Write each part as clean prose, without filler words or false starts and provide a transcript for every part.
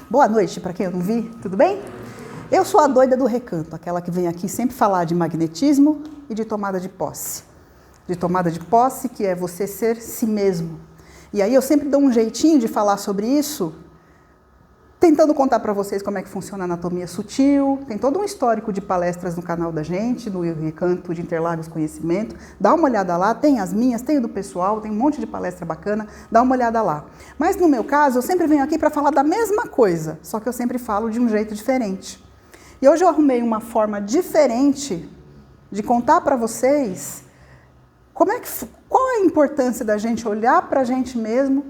Boa noite, para quem eu não vi, tudo bem? Eu sou a doida do recanto, aquela que vem aqui sempre falar de magnetismo e de tomada de posse. De tomada de posse, que é você ser si mesmo. E aí eu sempre dou um jeitinho de falar sobre isso, tentando contar para vocês como é que funciona a anatomia sutil. Tem todo um histórico de palestras no canal da gente, no Recanto de Interlagos Conhecimento. Dá uma olhada lá, tem as minhas, tem o do pessoal, tem um monte de palestra bacana, dá uma olhada lá. Mas no meu caso, eu sempre venho aqui para falar da mesma coisa, só que eu sempre falo de um jeito diferente. E hoje eu arrumei uma forma diferente de contar para vocês qual é a importância da gente olhar para a gente mesmo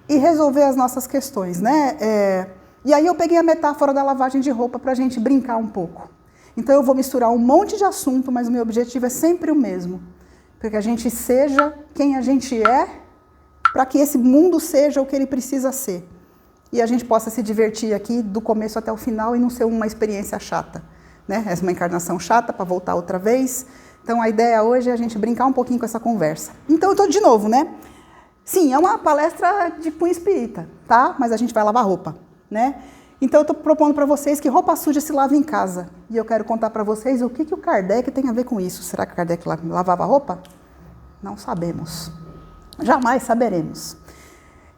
e resolver as nossas questões, né? E aí eu peguei a metáfora da lavagem de roupa para a gente brincar um pouco. Então eu vou misturar um monte de assunto, mas o meu objetivo é sempre o mesmo. Para que a gente seja quem a gente é, para que esse mundo seja o que ele precisa ser. E a gente possa se divertir aqui do começo até o final e não ser uma experiência chata, né? Essa é uma encarnação chata para voltar outra vez. Então a ideia hoje é a gente brincar um pouquinho com essa conversa. Então eu estou de novo, né? Sim, é uma palestra de cunho espírita, tá? Mas a gente vai lavar roupa, né? Então eu estou propondo para vocês que roupa suja se lava em casa. E eu quero contar para vocês o que o Kardec tem a ver com isso. Será que o Kardec lavava roupa? Não sabemos. Jamais saberemos.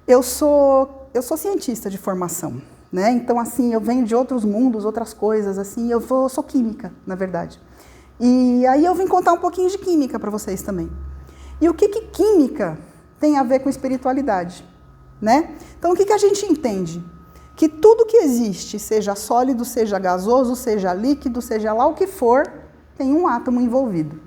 Eu sou cientista de formação, né? Então, assim, eu venho de outros mundos, outras coisas, assim. Eu sou química, na verdade. E aí eu vim contar um pouquinho de química para vocês também. E o que química tem a ver com espiritualidade, né? Então, o que a gente entende? Que tudo que existe, seja sólido, seja gasoso, seja líquido, seja lá o que for, tem um átomo envolvido,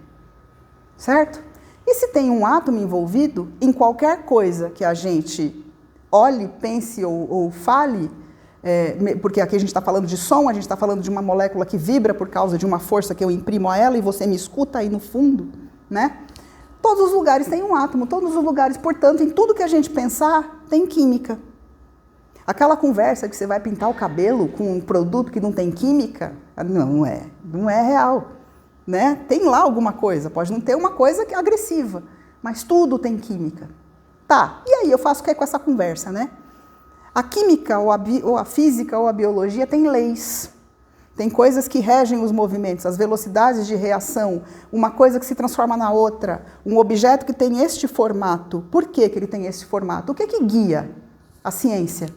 certo? E se tem um átomo envolvido, em qualquer coisa que a gente olhe, pense ou fale, porque aqui a gente está falando de som, a gente está falando de uma molécula que vibra por causa de uma força que eu imprimo a ela e você me escuta aí no fundo, né? Todos os lugares têm um átomo, todos os lugares, portanto, em tudo que a gente pensar, tem química. Aquela conversa que você vai pintar o cabelo com um produto que não tem química, não é real, né? Tem lá alguma coisa, pode não ter uma coisa que é agressiva, mas tudo tem química. Tá, e aí eu faço o que com essa conversa, né? A química, ou a física, ou a biologia tem leis. Tem coisas que regem os movimentos, as velocidades de reação, uma coisa que se transforma na outra, um objeto que tem este formato. Por que ele tem esse formato? O que guia a ciência?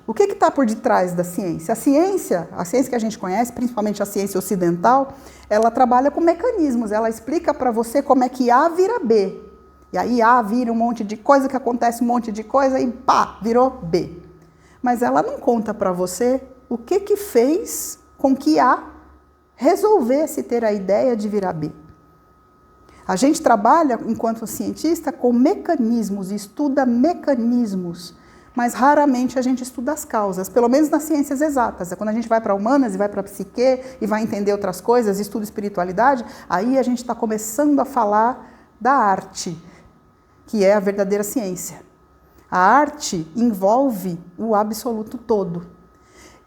O que está por detrás da ciência? A ciência que a gente conhece, principalmente a ciência ocidental, ela trabalha com mecanismos, ela explica para você como é que A vira B. E aí A vira um monte de coisa, que acontece um monte de coisa e pá, virou B. Mas ela não conta para você o que fez com que A resolvesse ter a ideia de virar B. A gente trabalha, enquanto cientista, com mecanismos, estuda mecanismos, mas raramente a gente estuda as causas, pelo menos nas ciências exatas. Quando a gente vai para humanas e vai para psique e vai entender outras coisas, estuda espiritualidade, aí a gente está começando a falar da arte, que é a verdadeira ciência. A arte envolve o absoluto todo.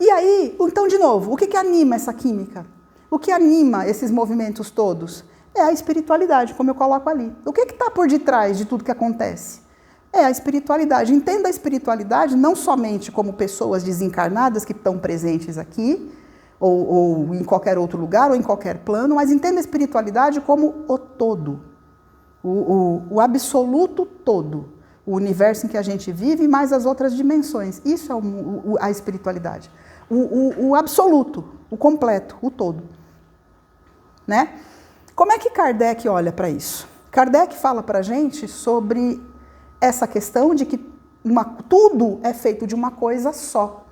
E aí, então, de novo, o que anima essa química? O que anima esses movimentos todos? É a espiritualidade, como eu coloco ali. O que está por detrás de tudo que acontece? É a espiritualidade. Entenda a espiritualidade não somente como pessoas desencarnadas que estão presentes aqui, ou em qualquer outro lugar, ou em qualquer plano, mas entenda a espiritualidade como o todo. O absoluto todo. O universo em que a gente vive, mais as outras dimensões. Isso é a espiritualidade. O absoluto, o completo, o todo. Né? Como é que Kardec olha para isso? Kardec fala para a gente sobre essa questão de que tudo é feito de uma coisa só.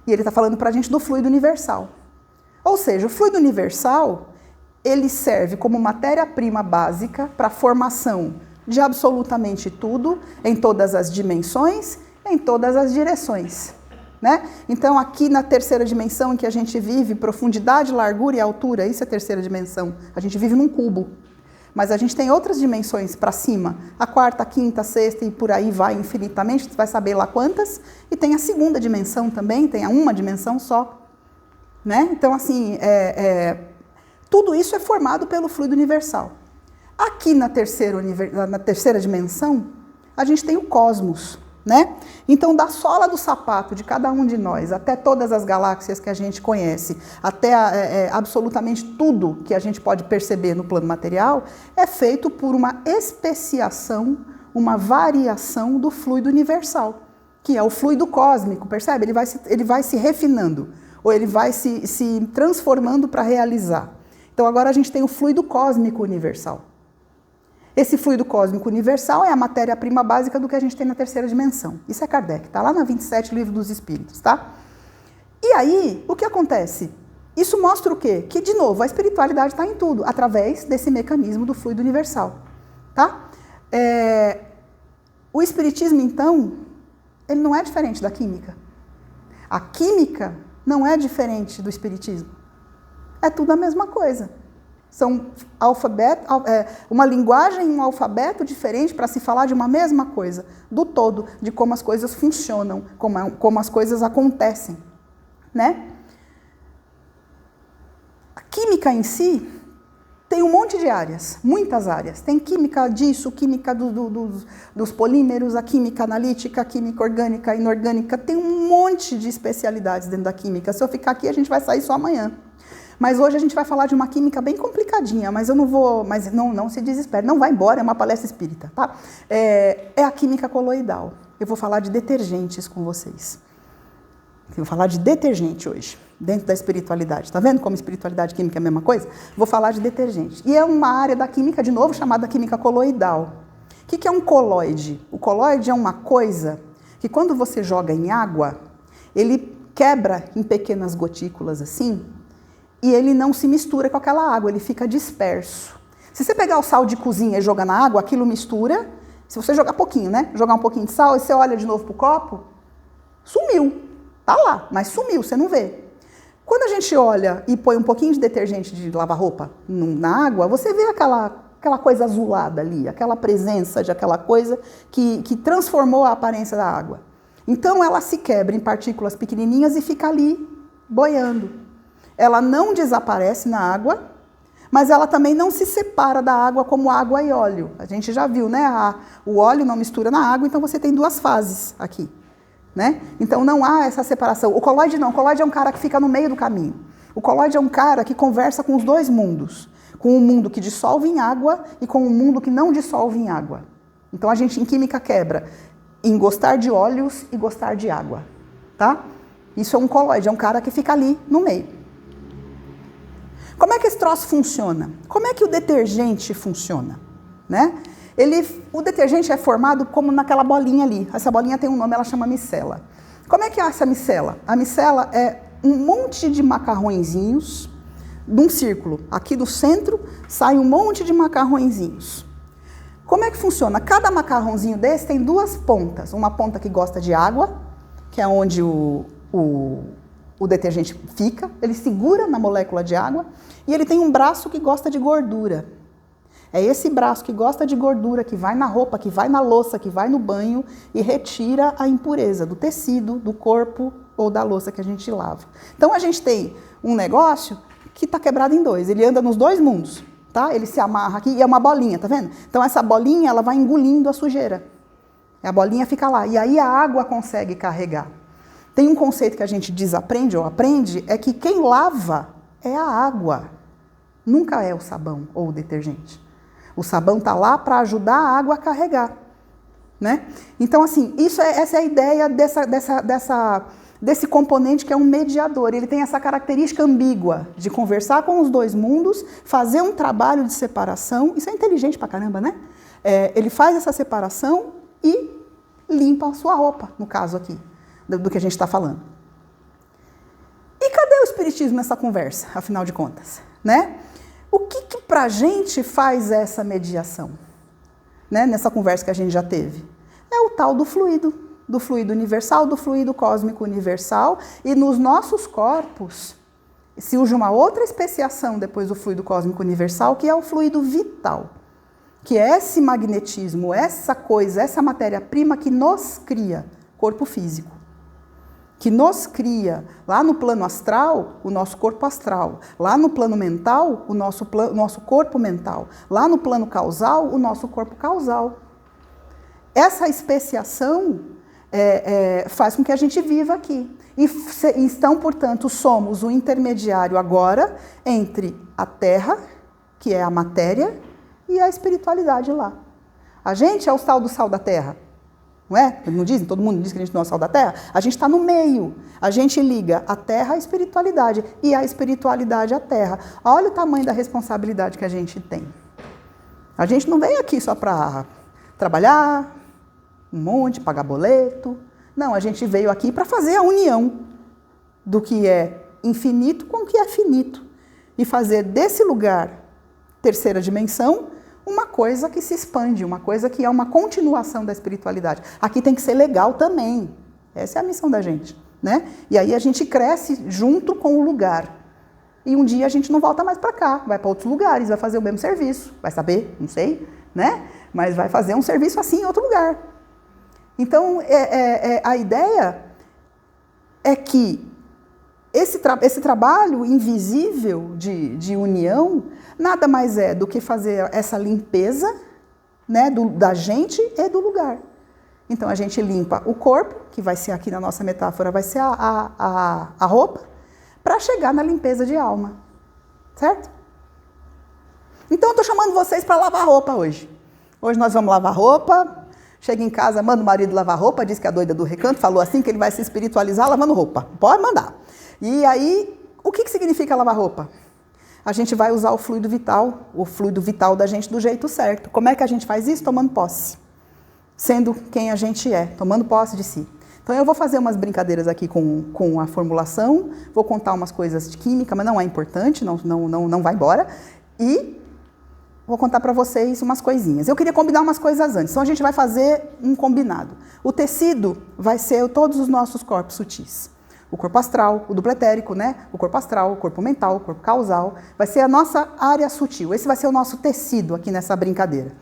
E ele está falando para a gente do fluido universal. Ou seja, o fluido universal, ele serve como matéria-prima básica para a formação de absolutamente tudo, em todas as dimensões, em todas as direções. Né? Então, aqui na terceira dimensão em que a gente vive, profundidade, largura e altura, isso é a terceira dimensão. A gente vive num cubo. Mas a gente tem outras dimensões para cima. A quarta, a quinta, a sexta e por aí vai infinitamente, você vai saber lá quantas. E tem a segunda dimensão também, tem uma dimensão só. Né? Então, assim, tudo isso é formado pelo fluido universal. Aqui na terceira dimensão, a gente tem o cosmos, né? Então, da sola do sapato de cada um de nós, até todas as galáxias que a gente conhece, até absolutamente tudo que a gente pode perceber no plano material, é feito por uma especiação, uma variação do fluido universal, que é o fluido cósmico, percebe? Ele vai se refinando, ou ele vai se transformando para realizar. Então, agora a gente tem o fluido cósmico universal. Esse fluido cósmico universal é a matéria-prima básica do que a gente tem na terceira dimensão. Isso é Kardec, está lá na 27, Livro dos Espíritos, tá? E aí, o que acontece? Isso mostra o quê? Que, de novo, a espiritualidade está em tudo, através desse mecanismo do fluido universal, tá? O espiritismo, então, ele não é diferente da química. A química não é diferente do espiritismo. É tudo a mesma coisa. São uma linguagem e um alfabeto diferente para se falar de uma mesma coisa, do todo, de como as coisas funcionam, como as coisas acontecem, né? A química em si tem um monte de áreas, muitas áreas. Tem química disso, química dos polímeros, a química analítica, a química orgânica, inorgânica. Tem um monte de especialidades dentro da química. Se eu ficar aqui, a gente vai sair só amanhã. Mas hoje a gente vai falar de uma química bem complicadinha, mas eu não vou, mas não se desespere, não vai embora, é uma palestra espírita, tá? É a química coloidal. Eu vou falar de detergentes com vocês. Eu vou falar de detergente hoje, dentro da espiritualidade. Tá vendo como espiritualidade e química é a mesma coisa? Vou falar de detergente. E é uma área da química, de novo, chamada química coloidal. O que é um coloide? O coloide é uma coisa que quando você joga em água, ele quebra em pequenas gotículas assim, e ele não se mistura com aquela água, ele fica disperso. Se você pegar o sal de cozinha e jogar na água, aquilo mistura. Se você jogar pouquinho, né? Jogar um pouquinho de sal e você olha de novo pro copo, sumiu. Tá lá, mas sumiu, você não vê. Quando a gente olha e põe um pouquinho de detergente de lavar roupa na água, você vê aquela coisa azulada ali, aquela presença de aquela coisa que transformou a aparência da água. Então ela se quebra em partículas pequenininhas e fica ali boiando. Ela não desaparece na água, mas ela também não se separa da água como água e óleo. A gente já viu, né? O óleo não mistura na água, então você tem duas fases aqui, né? Então não há essa separação. O coloide não. O coloide é um cara que fica no meio do caminho. O coloide é um cara que conversa com os dois mundos. Com o mundo que dissolve em água e com o mundo que não dissolve em água. Então a gente em química quebra em gostar de óleos e gostar de água, tá? Isso é um coloide, é um cara que fica ali no meio. Como é que esse troço funciona? Como é que o detergente funciona? Né? O detergente é formado como naquela bolinha ali. Essa bolinha tem um nome, ela chama micela. Como é que é essa micela? A micela é um monte de macarrõezinhos num círculo. Aqui do centro sai um monte de macarrõezinhos. Como é que funciona? Cada macarrãozinho desse tem duas pontas. Uma ponta que gosta de água, que é onde o detergente fica, ele segura na molécula de água, e ele tem um braço que gosta de gordura. É esse braço que gosta de gordura, que vai na roupa, que vai na louça, que vai no banho e retira a impureza do tecido, do corpo ou da louça que a gente lava. Então a gente tem um negócio que está quebrado em dois, ele anda nos dois mundos, tá? Ele se amarra aqui e é uma bolinha, tá vendo? Então essa bolinha, ela vai engolindo a sujeira. A bolinha fica lá, e aí a água consegue carregar. Tem um conceito que a gente desaprende ou aprende, é que quem lava é a água, nunca é o sabão ou o detergente. O sabão está lá para ajudar a água a carregar, né? Então, assim, essa é a ideia desse componente que é um mediador. Ele tem essa característica ambígua de conversar com os dois mundos, fazer um trabalho de separação. Isso é inteligente pra caramba, né? Ele faz essa separação e limpa a sua roupa, no caso aqui, do que a gente está falando. E cadê o espiritismo nessa conversa, afinal de contas, né? O que pra gente faz essa mediação, né? Nessa conversa que a gente já teve? É o tal do fluido universal, do fluido cósmico universal, e nos nossos corpos se usa uma outra especiação depois do fluido cósmico universal, que é o fluido vital, que é esse magnetismo, essa coisa, essa matéria-prima que nos cria, corpo físico. que nos cria lá no plano astral, o nosso corpo astral, lá no plano mental, o nosso corpo mental, lá no plano causal, o nosso corpo causal. Essa especiação faz com que a gente viva aqui. Então, portanto, somos o intermediário agora entre a Terra, que é a matéria, e a espiritualidade lá. A gente é o sal do sal da Terra. Não é? Não dizem? Todo mundo diz que a gente não é o sal da Terra? A gente está no meio. A gente liga a Terra à espiritualidade e a espiritualidade à Terra. Olha o tamanho da responsabilidade que a gente tem. A gente não veio aqui só para trabalhar, um monte, pagar boleto. Não, a gente veio aqui para fazer a união do que é infinito com o que é finito. E fazer desse lugar, terceira dimensão, uma coisa que se expande, uma coisa que é uma continuação da espiritualidade. Aqui tem que ser legal também. Essa é a missão da gente, né? E aí a gente cresce junto com o lugar. E um dia a gente não volta mais para cá, vai para outros lugares, vai fazer o mesmo serviço. Vai saber? Não sei, né? Mas vai fazer um serviço assim em outro lugar. Então, a ideia é que esse trabalho invisível de união nada mais é do que fazer essa limpeza, né, da gente e do lugar. Então, a gente limpa o corpo, que vai ser aqui na nossa metáfora, vai ser a roupa, para chegar na limpeza de alma. Certo? Então, eu estou chamando vocês para lavar roupa hoje. Hoje nós vamos lavar roupa. Chega em casa, manda o marido lavar roupa, diz que a doida do recanto falou assim, que ele vai se espiritualizar lavando roupa. Pode mandar. E aí, o que significa lavar roupa? A gente vai usar o fluido vital da gente do jeito certo. Como é que a gente faz isso? Tomando posse. Sendo quem a gente é, tomando posse de si. Então eu vou fazer umas brincadeiras aqui com a formulação, vou contar umas coisas de química, mas não é importante, não vai embora. E vou contar para vocês umas coisinhas. Eu queria combinar umas coisas antes, então a gente vai fazer um combinado. O tecido vai ser todos os nossos corpos sutis. O corpo astral, o duplo etérico, né? O corpo astral, o corpo mental, o corpo causal. Vai ser a nossa área sutil. Esse vai ser o nosso tecido aqui nessa brincadeira.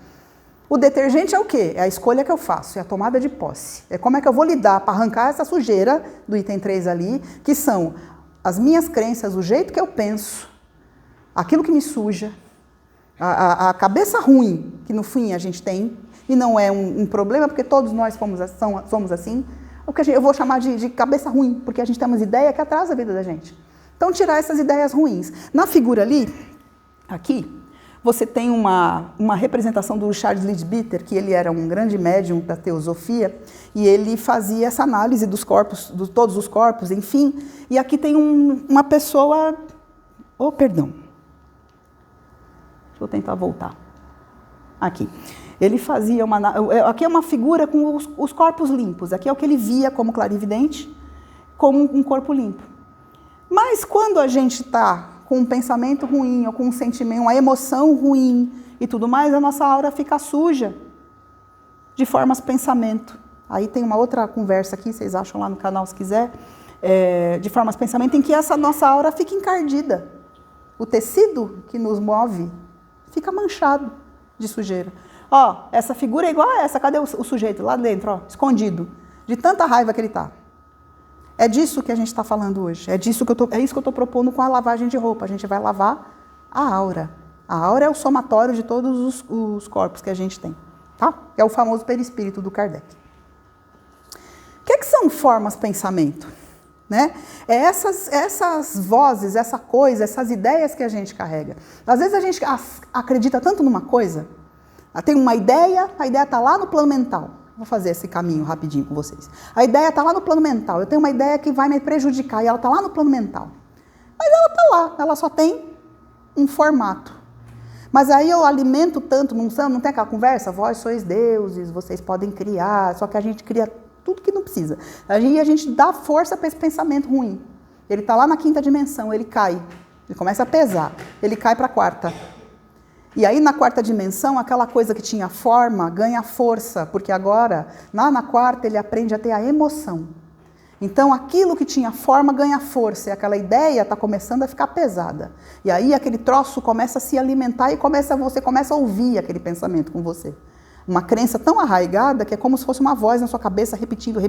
O detergente é o quê? É a escolha que eu faço, é a tomada de posse. É como é que eu vou lidar para arrancar essa sujeira do item 3 ali, que são as minhas crenças, o jeito que eu penso, aquilo que me suja, a cabeça ruim que no fim a gente tem, e não é um problema, porque todos nós somos assim, o que eu vou chamar de cabeça ruim, porque a gente tem umas ideias que atrasam a vida da gente. Então, tirar essas ideias ruins. Na figura ali, aqui, você tem uma representação do Charles Leadbeater, que ele era um grande médium da teosofia, e ele fazia essa análise dos corpos, de todos os corpos, enfim. E aqui tem uma pessoa... Oh, perdão. Deixa eu tentar voltar. Aqui. Ele fazia aqui é uma figura com os corpos limpos. Aqui é o que ele via como clarividente, como um corpo limpo. Mas quando a gente está com um pensamento ruim, ou com um sentimento, uma emoção ruim e tudo mais, a nossa aura fica suja de formas pensamento. Aí tem uma outra conversa aqui, vocês acham lá no canal se quiser, de formas pensamento, em que essa nossa aura fica encardida. O tecido que nos move fica manchado de sujeira. Ó, essa figura é igual a essa, cadê o sujeito? Lá dentro, ó, escondido, de tanta raiva que ele está. É disso que a gente está falando hoje. É isso que eu estou propondo com a lavagem de roupa. A gente vai lavar a aura. A aura é o somatório de todos os corpos que a gente tem. Tá? É o famoso perispírito do Kardec. O que são formas pensamento? Né? É essas vozes, essa coisa, essas ideias que a gente carrega. Às vezes a gente acredita tanto numa coisa, tem uma ideia, a ideia está lá no plano mental. Vou fazer esse caminho rapidinho com vocês. A ideia está lá no plano mental. Eu tenho uma ideia que vai me prejudicar e ela está lá no plano mental. Mas ela está lá, ela só tem um formato. Mas aí eu alimento tanto, não tem aquela conversa, vós sois deuses, vocês podem criar, só que a gente cria tudo que não precisa. Aí a gente dá força para esse pensamento ruim. Ele está lá na 5ª dimensão, ele cai, ele começa a pesar, ele cai para a 4ª. E aí, na 4ª dimensão, aquela coisa que tinha forma ganha força, porque agora, lá na 4ª, ele aprende a ter a emoção. Então, aquilo que tinha forma ganha força, e aquela ideia está começando a ficar pesada. E aí, aquele troço começa a se alimentar e você começa a ouvir aquele pensamento com você. Uma crença tão arraigada que é como se fosse uma voz na sua cabeça repetindo.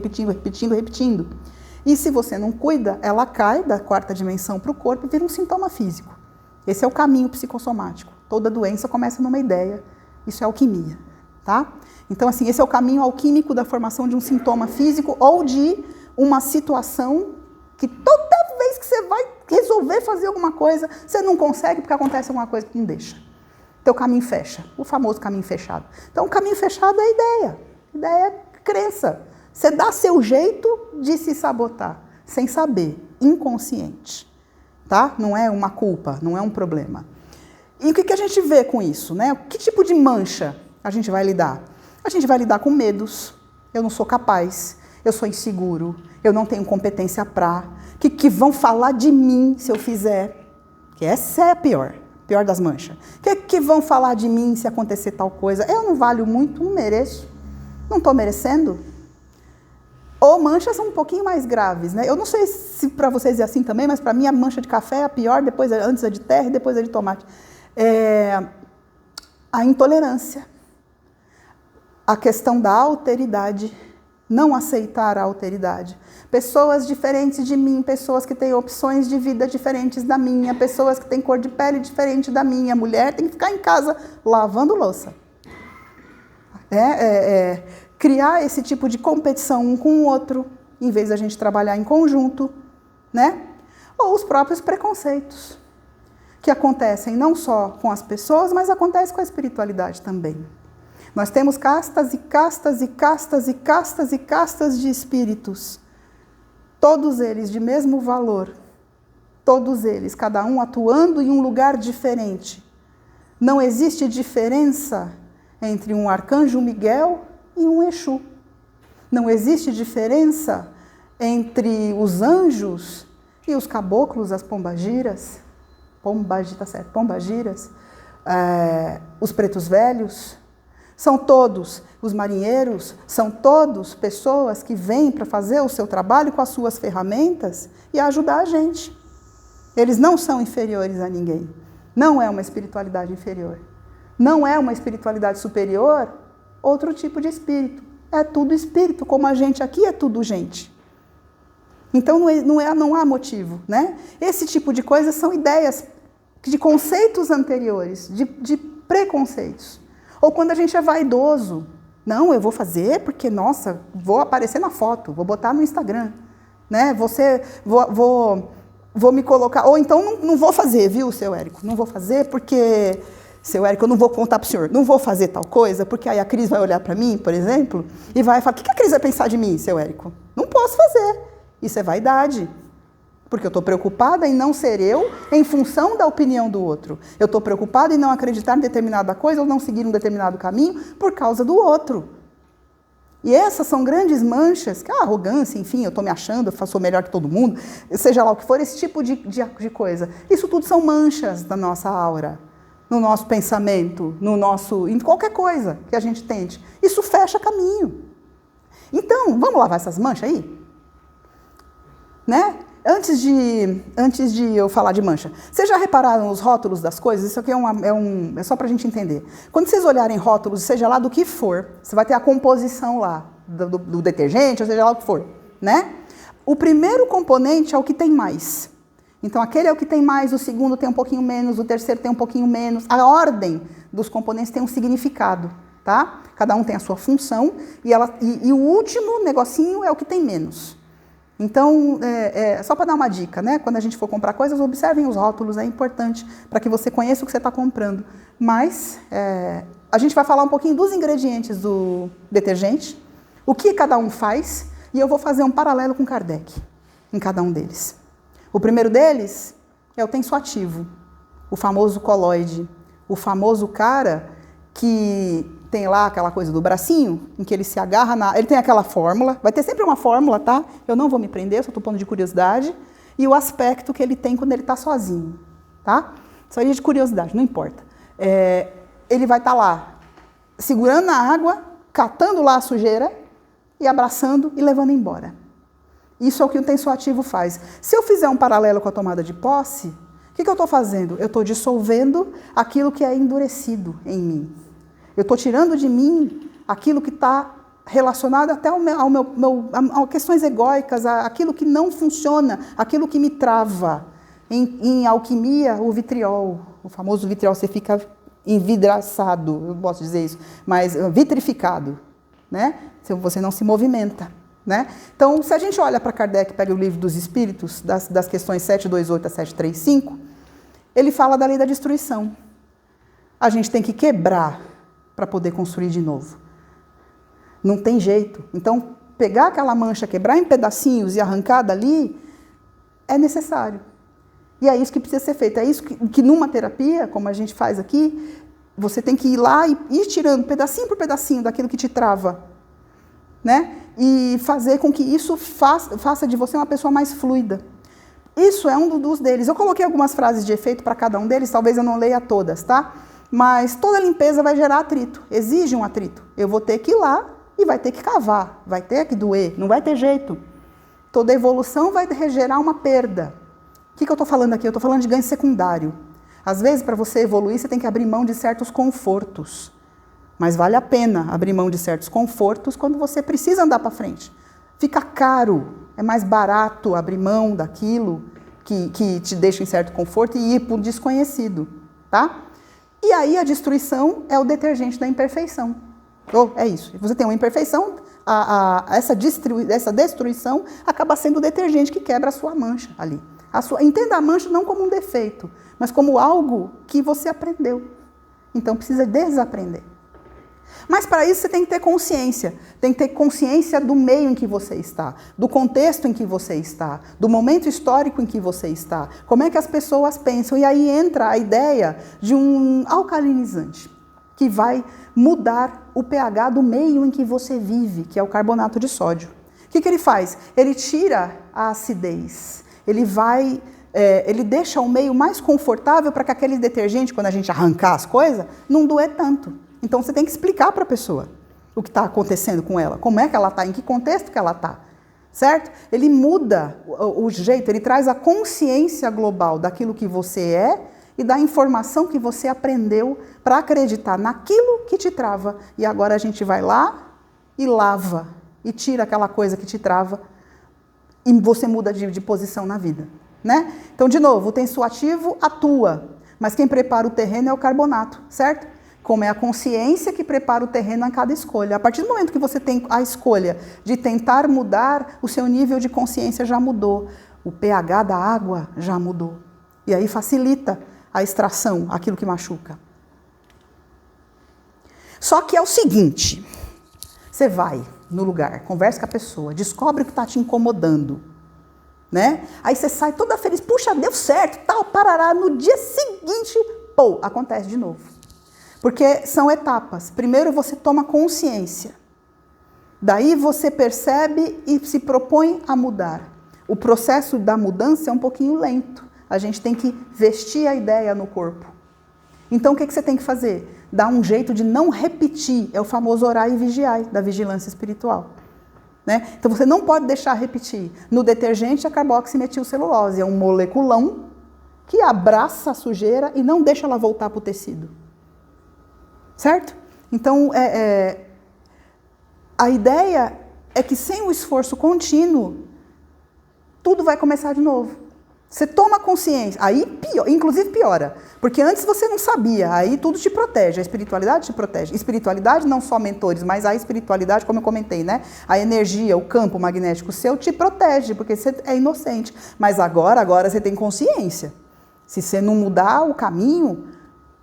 E se você não cuida, ela cai da 4ª dimensão para o corpo e vira um sintoma físico. Esse é o caminho psicossomático. Toda doença começa numa ideia. Isso é alquimia, tá? Então, assim, esse é o caminho alquímico da formação de um sintoma físico ou de uma situação que toda vez que você vai resolver fazer alguma coisa, você não consegue porque acontece alguma coisa que não deixa. Teu caminho fecha, o famoso caminho fechado. Então, o caminho fechado é ideia. Ideia é crença. Você dá seu jeito de se sabotar, sem saber, inconsciente. Tá? Não é uma culpa, não é um problema. E o que a gente vê com isso, né? Que tipo de mancha a gente vai lidar? A gente vai lidar com medos. Eu não sou capaz, eu sou inseguro, eu não tenho competência pra. Que vão falar de mim se eu fizer. Que essa é a pior das manchas. Que vão falar de mim se acontecer tal coisa. Eu não valho muito, não mereço. Não estou merecendo. Ou manchas são um pouquinho mais graves, né? Eu não sei se para vocês é assim também, mas para mim a mancha de café é a pior, depois antes é de terra e depois é de tomate. A intolerância, a questão da alteridade, não aceitar a alteridade. Pessoas diferentes de mim, pessoas que têm opções de vida diferentes da minha, pessoas que têm cor de pele diferente da minha. Mulher tem que ficar em casa lavando louça. Criar esse tipo de competição um com o outro, em vez da gente trabalhar em conjunto, né? Ou os próprios preconceitos, que acontecem não só com as pessoas, mas acontecem com a espiritualidade também. Nós temos castas e castas e castas e castas e castas de espíritos, todos eles de mesmo valor, todos eles, cada um atuando em um lugar diferente. Não existe diferença entre um arcanjo Miguel e um Exu. Não existe diferença entre os anjos e os caboclos, as pombagiras, os pretos velhos. São todos os marinheiros, são todos pessoas que vêm para fazer o seu trabalho com as suas ferramentas e ajudar a gente. Eles não são inferiores a ninguém. Não é uma espiritualidade inferior. Não é uma espiritualidade superior, outro tipo de espírito. É tudo espírito, como a gente aqui é tudo gente. Então não há motivo, né? Esse tipo de coisas são ideias de conceitos anteriores, de preconceitos. Ou quando a gente é vaidoso. Não, eu vou fazer porque, nossa, vou aparecer na foto, vou botar no Instagram, né? Vou me colocar... Ou então não vou fazer, viu, seu Érico? Não vou fazer porque... Seu Érico, eu não vou contar para o senhor, não vou fazer tal coisa, porque aí a Cris vai olhar para mim, por exemplo, e vai falar, o que a Cris vai pensar de mim, seu Érico? Não posso fazer. Isso é vaidade. Porque eu estou preocupada em não ser eu em função da opinião do outro. Eu estou preocupada em não acreditar em determinada coisa ou não seguir um determinado caminho por causa do outro. E essas são grandes manchas, que a arrogância, enfim, eu estou me achando, eu sou melhor que todo mundo, seja lá o que for, esse tipo de coisa. Isso tudo são manchas da nossa aura. No nosso pensamento, em qualquer coisa que a gente tente. Isso fecha caminho. Então, vamos lavar essas manchas aí? Né? Antes de eu falar de mancha, vocês já repararam os rótulos das coisas? Isso aqui é só para a gente entender. Quando vocês olharem rótulos, seja lá do que for, você vai ter a composição lá, do detergente, ou seja lá o que for, né? O primeiro componente é o que tem mais. Então, aquele é o que tem mais, o segundo tem um pouquinho menos, o terceiro tem um pouquinho menos. A ordem dos componentes tem um significado, tá? Cada um tem a sua função e o último negocinho é o que tem menos. Então, só para dar uma dica, né? Quando a gente for comprar coisas, observem os rótulos, é importante para que você conheça o que você está comprando. Mas a gente vai falar um pouquinho dos ingredientes do detergente, o que cada um faz, e eu vou fazer um paralelo com Kardec em cada um deles. O primeiro deles é o tensoativo, o famoso coloide, o famoso cara que tem lá aquela coisa do bracinho, em que ele se agarra ele tem aquela fórmula, vai ter sempre uma fórmula, tá? Eu não vou me prender, só estou pondo de curiosidade, e o aspecto que ele tem quando ele está sozinho, tá? Isso aí é de curiosidade, não importa. Ele vai estar lá, segurando a água, catando lá a sujeira, e abraçando e levando embora. Isso é o que o tensoativo faz. Se eu fizer um paralelo com a tomada de posse, o que eu estou fazendo? Eu estou dissolvendo aquilo que é endurecido em mim. Eu estou tirando de mim aquilo que está relacionado até a questões egóicas, aquilo que não funciona, aquilo que me trava. Em alquimia, o vitriol, o famoso vitriol, você fica envidraçado, eu posso dizer isso, mas vitrificado, né? Você não se movimenta, né? Então, se a gente olha para Kardec, pega o Livro dos Espíritos, das questões 728 a 735, ele fala da lei da destruição. A gente tem que quebrar para poder construir de novo. Não tem jeito. Então, pegar aquela mancha, quebrar em pedacinhos e arrancar dali, é necessário. E é isso que precisa ser feito. É isso que numa terapia, como a gente faz aqui, você tem que ir lá e ir tirando pedacinho por pedacinho daquilo que te trava, né? E fazer com que isso faça de você uma pessoa mais fluida. Isso é um dos deles. Eu coloquei algumas frases de efeito para cada um deles, talvez eu não leia todas, tá? Mas toda limpeza vai gerar atrito, exige um atrito. Eu vou ter que ir lá e vai ter que cavar, vai ter que doer, não vai ter jeito. Toda evolução vai gerar uma perda. O que eu estou falando aqui? Eu estou falando de ganho secundário. Às vezes, para você evoluir, você tem que abrir mão de certos confortos. Mas vale a pena abrir mão de certos confortos quando você precisa andar para frente. Fica caro, é mais barato abrir mão daquilo que te deixa em certo conforto e ir para o desconhecido, tá? E aí a destruição é o detergente da imperfeição. É isso. Você tem uma imperfeição, essa destruição acaba sendo o detergente que quebra a sua mancha ali. Entenda a mancha não como um defeito, mas como algo que você aprendeu. Então precisa desaprender. Mas para isso você tem que ter consciência. Tem que ter consciência do meio em que você está, do contexto em que você está, do momento histórico em que você está, como é que as pessoas pensam. E aí entra a ideia de um alcalinizante, que vai mudar o pH do meio em que você vive, que é o carbonato de sódio. O que ele faz? Ele tira a acidez. Ele deixa o meio mais confortável para que aquele detergente, quando a gente arrancar as coisas, não doer tanto. Então você tem que explicar para a pessoa o que está acontecendo com ela, como é que ela está, em que contexto que ela está, certo? Ele muda o jeito, ele traz a consciência global daquilo que você é e da informação que você aprendeu para acreditar naquilo que te trava. E agora a gente vai lá e lava, e tira aquela coisa que te trava, e você muda de posição na vida, né? Então, de novo, o tensoativo atua, mas quem prepara o terreno é o carbonato, certo? Como é a consciência que prepara o terreno a cada escolha. A partir do momento que você tem a escolha de tentar mudar, o seu nível de consciência já mudou, o pH da água já mudou. E aí facilita a extração, aquilo que machuca. Só que é o seguinte, você vai no lugar, conversa com a pessoa, descobre o que está te incomodando, né? Aí você sai toda feliz, puxa, deu certo, tal, parará, no dia seguinte, pô, acontece de novo. Porque são etapas. Primeiro você toma consciência, daí você percebe e se propõe a mudar. O processo da mudança é um pouquinho lento, a gente tem que vestir a ideia no corpo. Então o que você tem que fazer? Dar um jeito de não repetir, é o famoso orai e vigiai, da vigilância espiritual. Né? Então você não pode deixar repetir. No detergente a carboximetilcelulose é um moleculão que abraça a sujeira e não deixa ela voltar para o tecido. Certo? Então a ideia é que sem o esforço contínuo, tudo vai começar de novo. Você toma consciência, aí inclusive piora, porque antes você não sabia, aí tudo te protege, a espiritualidade te protege. Espiritualidade não só mentores, mas a espiritualidade, como eu comentei, né? A energia, o campo magnético seu te protege, porque você é inocente. Mas agora você tem consciência. Se você não mudar o caminho,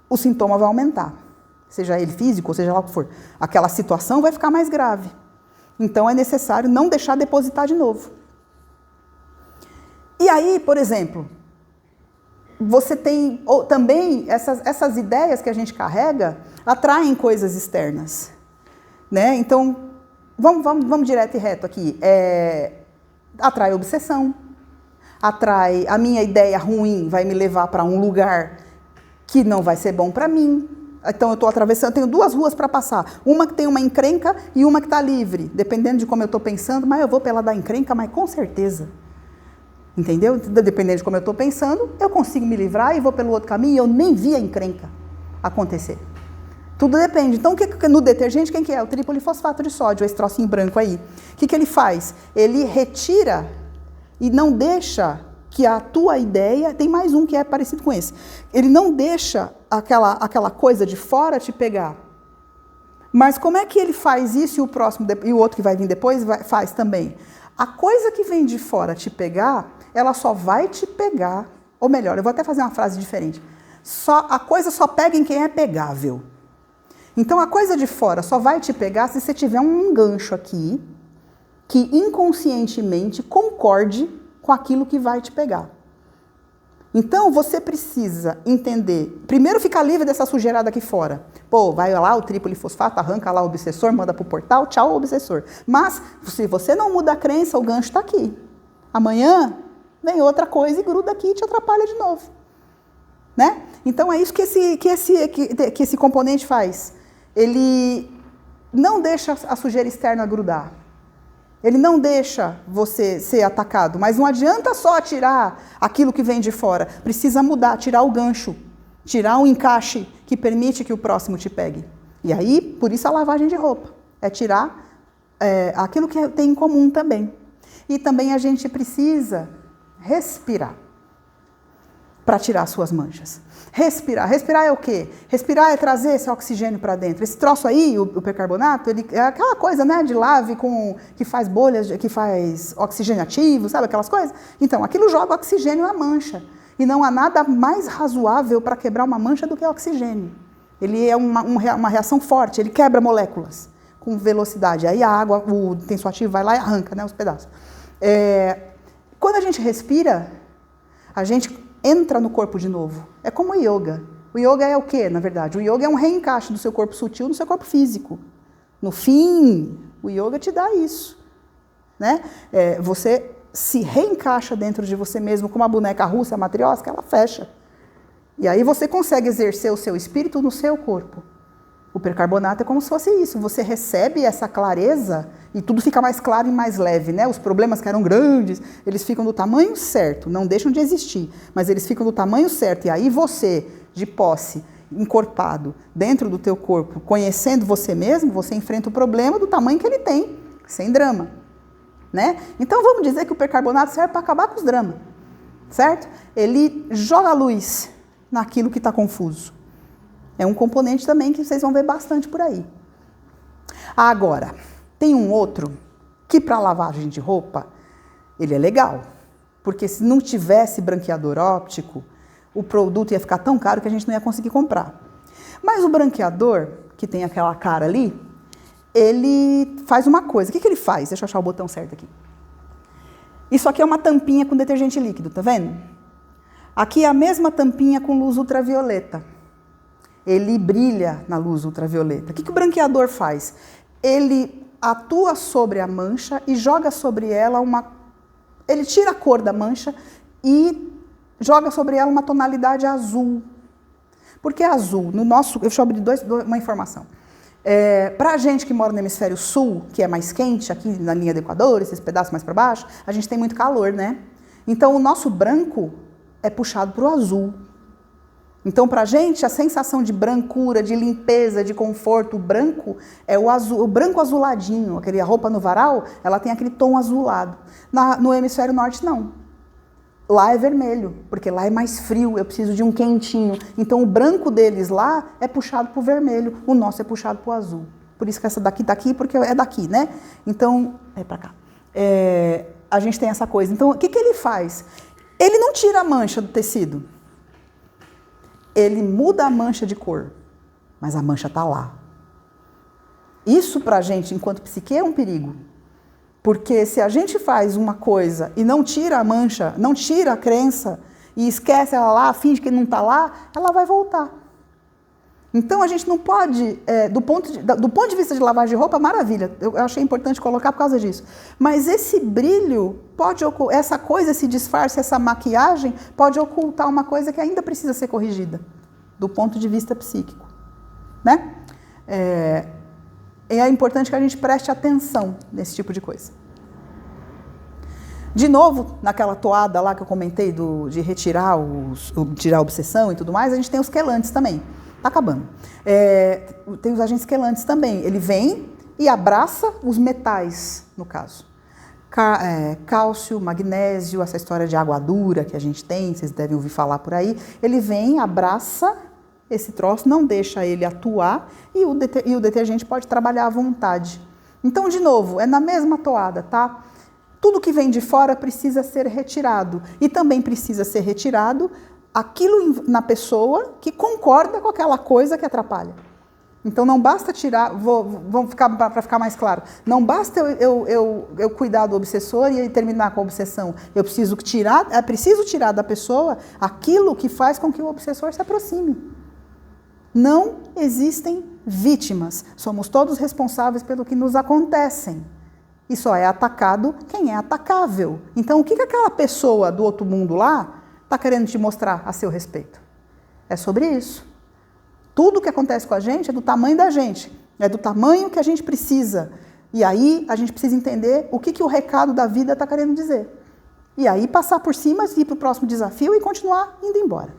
o sintoma vai aumentar. Seja ele físico, ou seja lá o que for. Aquela situação vai ficar mais grave. Então é necessário não deixar depositar de novo. E aí, por exemplo, você tem também essas ideias que a gente carrega atraem coisas externas, né? Então, vamos direto e reto aqui. Atrai obsessão, atrai a minha ideia ruim, vai me levar para um lugar que não vai ser bom para mim. Então eu estou atravessando, eu tenho duas ruas para passar, uma que tem uma encrenca e uma que está livre, dependendo de como eu estou pensando, mas eu vou pela da encrenca, mas com certeza. Entendeu? Dependendo de como eu estou pensando, eu consigo me livrar e vou pelo outro caminho e eu nem vi a encrenca acontecer. Tudo depende. Então, no detergente, quem que é? O tripolifosfato de sódio, esse trocinho branco aí. O que ele faz? Ele retira e não deixa que a tua ideia... Tem mais um que é parecido com esse. Ele não deixa aquela coisa de fora te pegar. Mas como é que ele faz isso e o outro que vai vir depois faz também? A coisa que vem de fora te pegar, ela só vai te pegar... Ou melhor, eu vou até fazer uma frase diferente. A coisa só pega em quem é pegável. Então, a coisa de fora só vai te pegar se você tiver um gancho aqui que inconscientemente concorde com aquilo que vai te pegar. Então, você precisa entender... Primeiro, ficar livre dessa sujeirada aqui fora. Pô, vai lá o tripolifosfato, arranca lá o obsessor, manda pro portal, tchau, obsessor. Mas, se você não muda a crença, o gancho está aqui. Amanhã, vem outra coisa e gruda aqui e te atrapalha de novo. Né? Então, é isso que esse componente faz. Ele não deixa a sujeira externa grudar. Ele não deixa você ser atacado. Mas não adianta só tirar aquilo que vem de fora. Precisa mudar, tirar o gancho. Tirar o encaixe que permite que o próximo te pegue. E aí, por isso a lavagem de roupa. É tirar aquilo que tem em comum também. E também a gente precisa respirar para tirar suas manchas. Respirar. Respirar é o quê? Respirar é trazer esse oxigênio para dentro. Esse troço aí, o percarbonato, ele é aquela coisa, né, de lave que faz bolhas, que faz oxigênio ativo, sabe aquelas coisas? Então, aquilo joga oxigênio na mancha. E não há nada mais razoável para quebrar uma mancha do que o oxigênio. Ele é uma reação forte, ele quebra moléculas com velocidade. Aí a água, o tensoativo vai lá e arranca, né, os pedaços. Quando a gente respira, a gente entra no corpo de novo. É como o yoga. O yoga é o quê, na verdade? O yoga é um reencaixe do seu corpo sutil no seu corpo físico. No fim, o yoga te dá isso. Né? Você se reencaixa dentro de você mesmo, como a boneca russa, a matriosca, ela fecha. E aí você consegue exercer o seu espírito no seu corpo. O percarbonato é como se fosse isso. Você recebe essa clareza e tudo fica mais claro e mais leve, né? Os problemas que eram grandes, eles ficam do tamanho certo, não deixam de existir, mas eles ficam do tamanho certo. E aí você, de posse, encorpado, dentro do teu corpo, conhecendo você mesmo, você enfrenta o problema do tamanho que ele tem, sem drama. Né? Então vamos dizer que o percarbonato serve para acabar com os dramas, certo? Ele joga luz naquilo que está confuso. É um componente também que vocês vão ver bastante por aí. Agora, tem um outro que para lavagem de roupa, ele é legal. Porque se não tivesse branqueador óptico, o produto ia ficar tão caro que a gente não ia conseguir comprar. Mas o branqueador, que tem aquela cara ali, ele faz uma coisa. O que ele faz? Deixa eu achar o botão certo aqui. Isso aqui é uma tampinha com detergente líquido, tá vendo? Aqui é a mesma tampinha com luz ultravioleta. Ele brilha na luz ultravioleta. O que o branqueador faz? Ele atua sobre a mancha e joga sobre ela Ele tira a cor da mancha e joga sobre ela uma tonalidade azul. Por que azul? Deixa eu abrir uma informação. Para a gente que mora no hemisfério sul, que é mais quente, aqui na linha do Equador, esses pedaços mais para baixo, a gente tem muito calor, né? Então, o nosso branco é puxado para o azul. Então, para a gente, a sensação de brancura, de limpeza, de conforto, o branco é o branco azuladinho. A roupa no varal, ela tem aquele tom azulado. No hemisfério norte, não. Lá é vermelho, porque lá é mais frio, eu preciso de um quentinho. Então, o branco deles lá é puxado para o vermelho, o nosso é puxado para o azul. Por isso que essa daqui está aqui, porque é daqui, né? Então, é para cá. A gente tem essa coisa. Então, o que ele faz? Ele não tira a mancha do tecido. Ele muda a mancha de cor, mas a mancha está lá. Isso para a gente, enquanto psique, é um perigo. Porque se a gente faz uma coisa e não tira a mancha, não tira a crença e esquece ela lá, finge que não está lá, ela vai voltar. Então a gente não pode, do ponto de vista de lavagem de roupa, maravilha, eu achei importante colocar por causa disso. Mas esse brilho pode ocultar, essa coisa, esse disfarce, essa maquiagem pode ocultar uma coisa que ainda precisa ser corrigida, do ponto de vista psíquico. Né? É importante que a gente preste atenção nesse tipo de coisa. De novo, naquela toada lá que eu comentei de tirar a obsessão e tudo mais, a gente tem os quelantes também. Tá acabando. Tem os agentes quelantes também. Ele vem e abraça os metais, no caso. Cálcio, magnésio, essa história de água dura que a gente tem, vocês devem ouvir falar por aí. Ele vem, abraça esse troço, não deixa ele atuar e o detergente pode trabalhar à vontade. Então, de novo, é na mesma toada, tá? Tudo que vem de fora precisa ser retirado. E também precisa ser retirado aquilo na pessoa que concorda com aquela coisa que atrapalha. Então não basta tirar, para ficar mais claro, não basta eu cuidar do obsessor e terminar com a obsessão. Eu preciso tirar da pessoa aquilo que faz com que o obsessor se aproxime. Não existem vítimas. Somos todos responsáveis pelo que nos acontecem. E só é atacado quem é atacável. Então o que aquela pessoa do outro mundo lá está querendo te mostrar a seu respeito? É sobre isso. Tudo que acontece com a gente é do tamanho da gente, é do tamanho que a gente precisa. E aí a gente precisa entender o que o recado da vida está querendo dizer. E aí passar por cima, ir para o próximo desafio e continuar indo embora.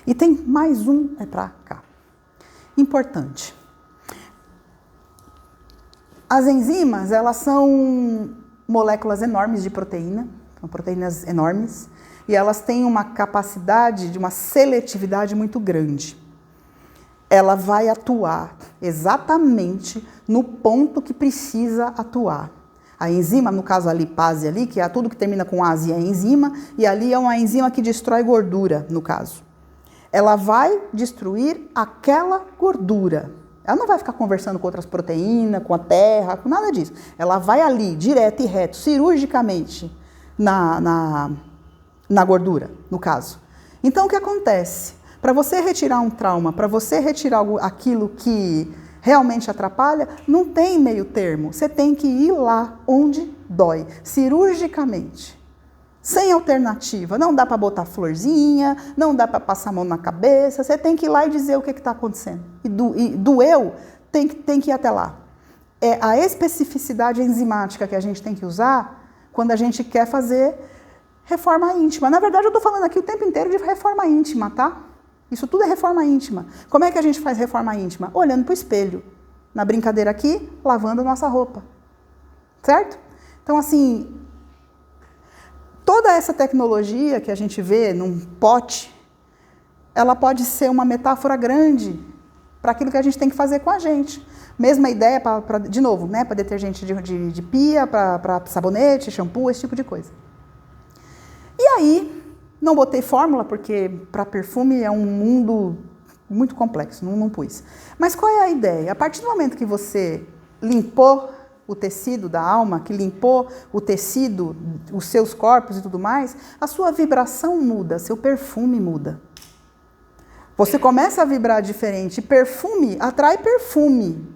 E tem mais um, para cá. Importante. As enzimas, elas são moléculas enormes de proteína, são proteínas enormes, e elas têm uma capacidade de uma seletividade muito grande. Ela vai atuar exatamente no ponto que precisa atuar. A enzima, no caso a lipase ali, que é tudo que termina com ase é enzima, e ali é uma enzima que destrói gordura, no caso. Ela vai destruir aquela gordura. Ela não vai ficar conversando com outras proteínas, com a terra, com nada disso. Ela vai ali, direto e reto, cirurgicamente, na gordura, no caso. Então, o que acontece? Para você retirar um trauma, para você retirar aquilo que realmente atrapalha, não tem meio termo. Você tem que ir lá onde dói, cirurgicamente. Sem alternativa. Não dá para botar florzinha, não dá para passar a mão na cabeça. Você tem que ir lá e dizer o que está acontecendo. E doeu, tem que ir até lá. É a especificidade enzimática que a gente tem que usar quando a gente quer fazer reforma íntima. Na verdade, eu estou falando aqui o tempo inteiro de reforma íntima, tá? Isso tudo é reforma íntima. Como é que a gente faz reforma íntima? Olhando para o espelho. Na brincadeira aqui, lavando a nossa roupa. Certo? Então, assim, toda essa tecnologia que a gente vê num pote, ela pode ser uma metáfora grande para aquilo que a gente tem que fazer com a gente. Mesma ideia, de novo, né, para detergente de pia, para sabonete, shampoo, esse tipo de coisa. E aí, não botei fórmula, porque para perfume é um mundo muito complexo, não pus. Mas qual é a ideia? A partir do momento que você limpou o tecido da alma, que limpou o tecido, os seus corpos e tudo mais, a sua vibração muda, seu perfume muda. Você começa a vibrar diferente. Perfume atrai perfume.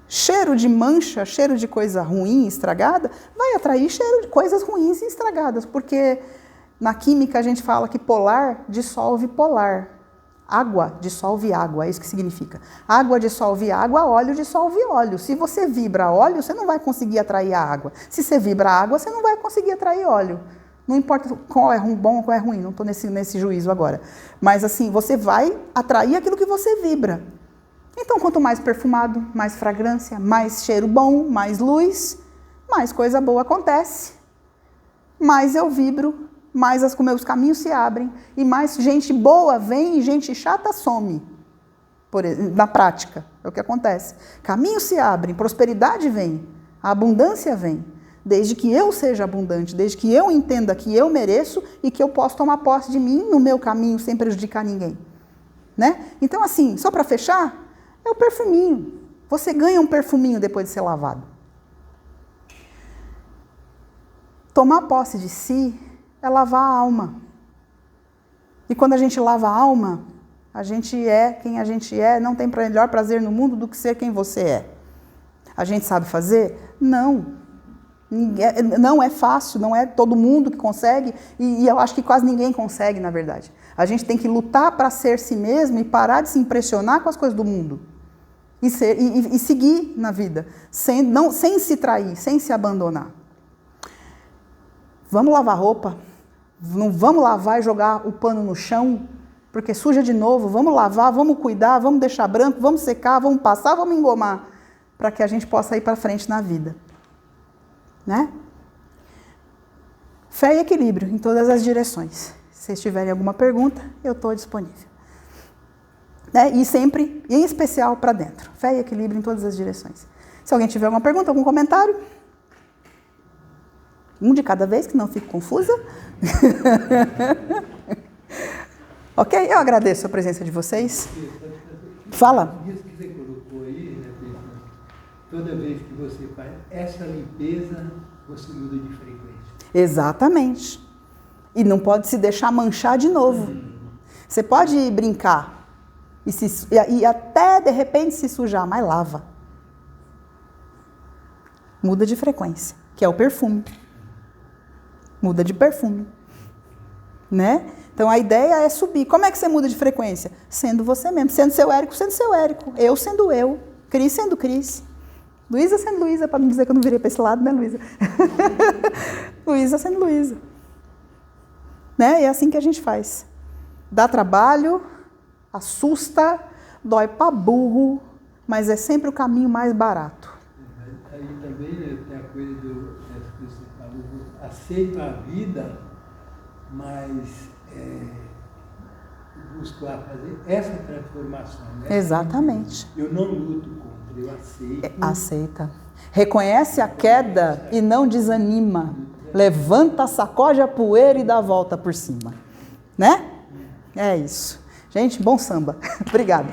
Cheiro de mancha, cheiro de coisa ruim, estragada, vai atrair cheiro de coisas ruins e estragadas, porque na química a gente fala que polar dissolve polar. Água dissolve água, é isso que significa. Água dissolve água, óleo dissolve óleo. Se você vibra óleo, você não vai conseguir atrair a água. Se você vibra água, você não vai conseguir atrair óleo. Não importa qual é bom ou qual é ruim, não estou nesse juízo agora. Mas assim, você vai atrair aquilo que você vibra. Então, quanto mais perfumado, mais fragrância, mais cheiro bom, mais luz, mais coisa boa acontece. Mais eu vibro, mais os meus caminhos se abrem e mais gente boa vem e gente chata some. Na prática, é o que acontece. Caminhos se abrem, prosperidade vem, a abundância vem. Desde que eu seja abundante, desde que eu entenda que eu mereço e que eu posso tomar posse de mim no meu caminho sem prejudicar ninguém. Né? Então, assim, só para fechar, é o perfuminho. Você ganha um perfuminho depois de ser lavado. Tomar posse de si é lavar a alma. E quando a gente lava a alma, a gente é quem a gente é, não tem melhor prazer no mundo do que ser quem você é. A gente sabe fazer? Não. Não é fácil, não é todo mundo que consegue, e eu acho que quase ninguém consegue, na verdade. A gente tem que lutar para ser si mesmo e parar de se impressionar com as coisas do mundo. E seguir na vida, sem se trair, sem se abandonar. Vamos lavar roupa, não vamos lavar e jogar o pano no chão Porque suja de novo, vamos lavar, vamos cuidar, vamos deixar branco, vamos secar, vamos passar, vamos engomar, para que a gente possa ir para frente na vida. Né? Fé e equilíbrio em todas as direções. Se vocês tiverem alguma pergunta, eu estou disponível. Né? E sempre, em especial, para dentro. Fé e equilíbrio em todas as direções. Se alguém tiver alguma pergunta, algum comentário, um de cada vez, que não fique confusa. Ok? Eu agradeço a presença de vocês. Fala. Isso que você colocou aí, né, toda vez que você faz essa limpeza, você muda de frequência. Exatamente. E não pode se deixar manchar de novo. Você pode brincar e até de repente se sujar, mas lava. Muda de frequência, que é o perfume. Muda de perfume. Né? Então a ideia é subir. Como é que você muda de frequência? Sendo você mesmo. Sendo seu Érico, sendo seu Érico. Eu sendo eu. Cris sendo Cris. Luísa sendo Luísa, para não dizer que eu não virei para esse lado, né, Luísa? Luísa sendo Luísa. Né? E é assim que a gente faz. Dá trabalho, assusta, dói para burro, mas é sempre o caminho mais barato. Aí também, né, tem a coisa do que você falou, aceito a vida, mas busco fazer essa transformação. Né? Exatamente. Eu não luto contra, eu aceito. Aceita. Reconhece a queda e não desanima. Levanta, sacode a poeira e dá a volta por cima. Né? É isso. Gente, bom samba. Obrigada.